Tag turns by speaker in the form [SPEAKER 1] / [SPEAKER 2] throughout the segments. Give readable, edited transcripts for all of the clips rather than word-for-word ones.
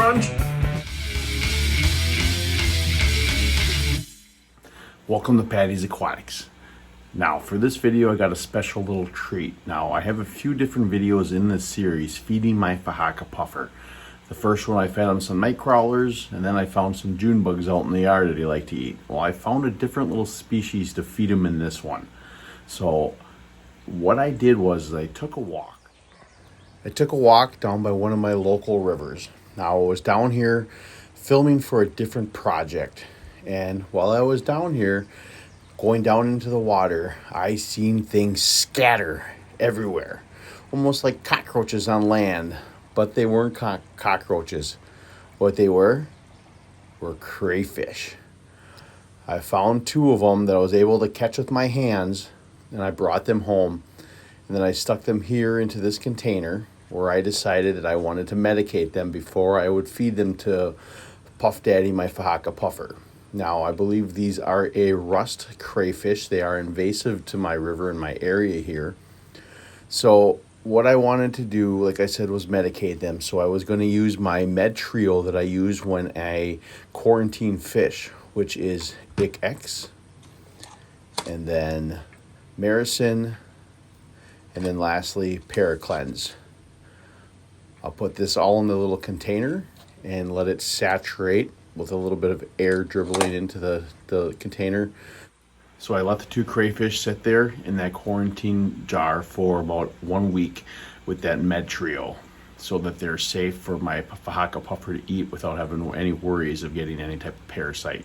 [SPEAKER 1] crunch. Welcome to Patty's Aquatics. Now for this video I got a special little treat. Now I have a few different videos in this series, Feeding My Fahaka Puffer. The first one I fed him some night crawlers, and then I found some June bugs out in the yard that he liked to eat. Well, I found a different little species to feed him in this one. So what I did was I took a walk. I took a walk down by one of my local rivers. Now I was down here filming for a different project. And while I was down here, going down into the water, I seen things scatter everywhere. Almost like cockroaches on land. But they weren't cockroaches. What they were crayfish. I found two of them that I was able to catch with my hands, and I brought them home. And then I stuck them here into this container where I decided that I wanted to medicate them before I would feed them to Puff Daddy, my Fahaka Puffer. Now, I believe these are a rust crayfish. They are invasive to my river and my area here. So what I wanted to do, like I said, was medicate them. So I was going to use my med trio that I use when I quarantine fish, which is ICX, and then Maricin, and then lastly Paracleanse. I'll put this all in the little container and let it saturate with a little bit of air dribbling into the container. So I let the two crayfish sit there in that quarantine jar for about 1 week with that med trio so that they're safe for my Fahaka Puffer to eat without having any worries of getting any type of parasite.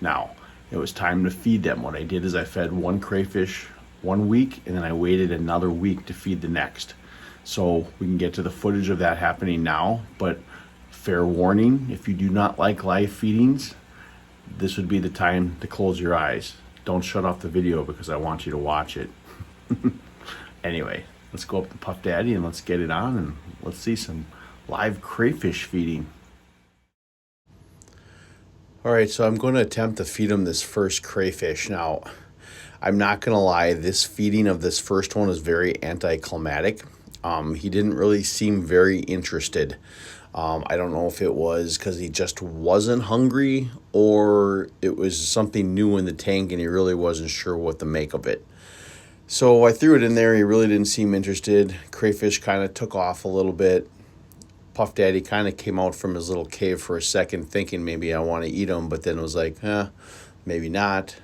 [SPEAKER 1] Now, it was time to feed them. What I did is I fed one crayfish 1 week, and then I waited another week to feed the next. So we can get to the footage of that happening now, but fair warning, if you do not like live feedings, this would be the time to close your eyes. Don't shut off the video because I want you to watch it. Anyway, let's go up to Puff Daddy and let's get it on and let's see some live crayfish feeding. All right, so I'm going to attempt to feed him this first crayfish. Now, I'm not going to lie, this feeding of this first one is very anticlimactic. He didn't really seem very interested. I don't know if it was because he just wasn't hungry or it was something new in the tank and he really wasn't sure what to make of it. So I threw it in there. He really didn't seem interested. Crayfish kind of took off a little bit. Puff Daddy kind of came out from his little cave for a second thinking maybe I want to eat him, but then it was like, maybe not.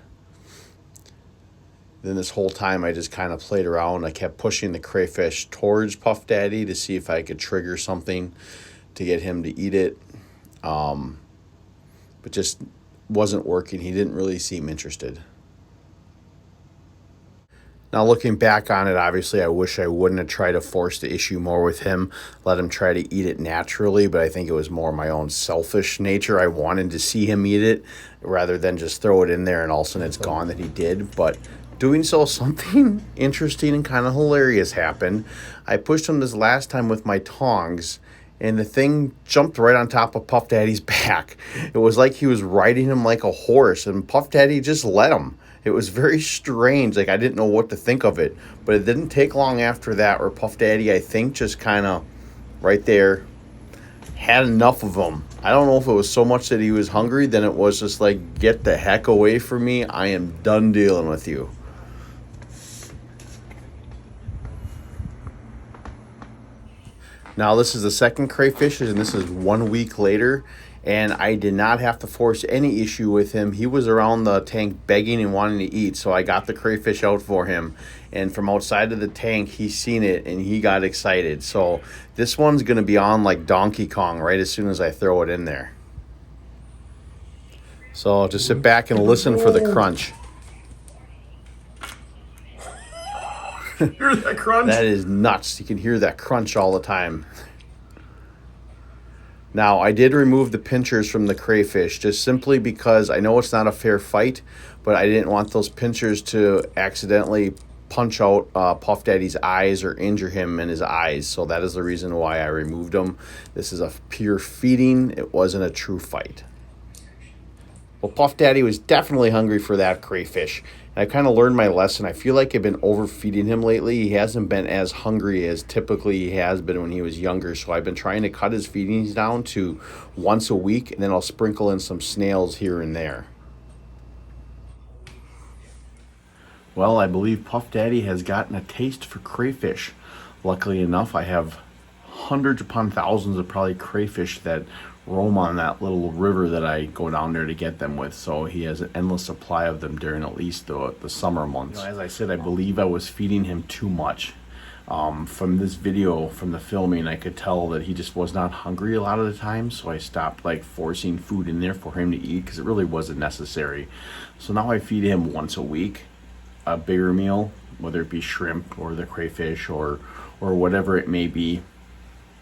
[SPEAKER 1] Then this whole time I just kind of played around. I kept pushing the crayfish towards Puff Daddy to see if I could trigger something to get him to eat it. But just wasn't working. He didn't really seem interested. Now looking back on it, obviously I wish I wouldn't have tried to force the issue more with him, let him try to eat it naturally, but I think it was more my own selfish nature. I wanted to see him eat it rather than just throw it in there and all of a sudden it's gone that he did. But doing so, something interesting and kind of hilarious happened. I pushed him this last time with my tongs, and the thing jumped right on top of Puff Daddy's back. It was like he was riding him like a horse, and Puff Daddy just let him. It was very strange. Like, I didn't know what to think of it. But it didn't take long after that where Puff Daddy, I think, just kind of right there had enough of them. I don't know if it was so much that he was hungry, then it was just like, get the heck away from me. I am done dealing with you. Now this is the second crayfish, and this is 1 week later, and I did not have to force any issue with him. He was around the tank begging and wanting to eat, so I got the crayfish out for him. And from outside of the tank, he seen it, and he got excited. So this one's going to be on like Donkey Kong right as soon as I throw it in there. So just sit back and listen for the crunch. Hear that crunch?
[SPEAKER 2] That is nuts. You can hear that crunch all the time. Now, I did remove the pinchers from the crayfish just simply because I know it's not a fair fight, but I didn't want those pinchers to accidentally punch out Puff Daddy's eyes or injure him in his eyes. So that is the reason why I removed them. This is a pure feeding. It wasn't a true fight.
[SPEAKER 1] Well, Puff Daddy was definitely hungry for that crayfish. And I kind of learned my lesson. I feel like I've been overfeeding him lately. He hasn't been as hungry as typically he has been when he was younger. So I've been trying to cut his feedings down to once a week, and then I'll sprinkle in some snails here and there. Well, I believe Puff Daddy has gotten a taste for crayfish. Luckily enough, I have hundreds upon thousands of probably crayfish that roam on that little river that I go down there to get them with. So he has an endless supply of them during at least the summer months. As I said, I believe I was feeding him too much. From this video, from the filming, I could tell that he just was not hungry a lot of the time. So I stopped like forcing food in there for him to eat because it really wasn't necessary. So now I feed him once a week, a bigger meal, whether it be shrimp or the crayfish or whatever it may be.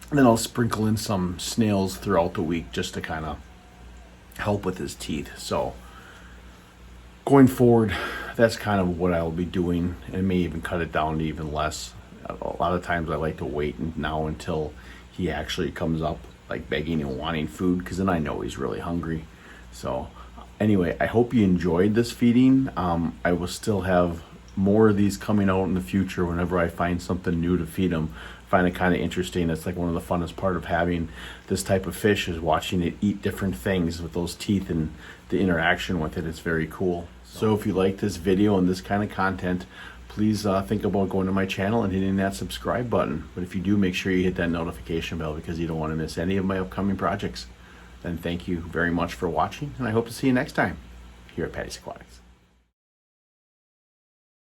[SPEAKER 1] And then I'll sprinkle in some snails throughout the week just to kind of help with his teeth. So going forward, that's kind of what I'll be doing, and may even cut it down to even less. A lot of times I like to wait now until he actually comes up like begging and wanting food, because then I know he's really hungry. So anyway, I hope you enjoyed this feeding. I will still have more of these coming out in the future whenever I find something new to feed them. I find it kind of interesting. It's like one of the funnest part of having this type of fish is watching it eat different things with those teeth, and the interaction with it. It's very cool. So if you like this video and this kind of content, please think about going to my channel and hitting that subscribe button. But if you do, make sure you hit that notification bell, because you don't want to miss any of my upcoming projects. Then thank you very much for watching, and I hope to see you next time here at Patty's Aquatics.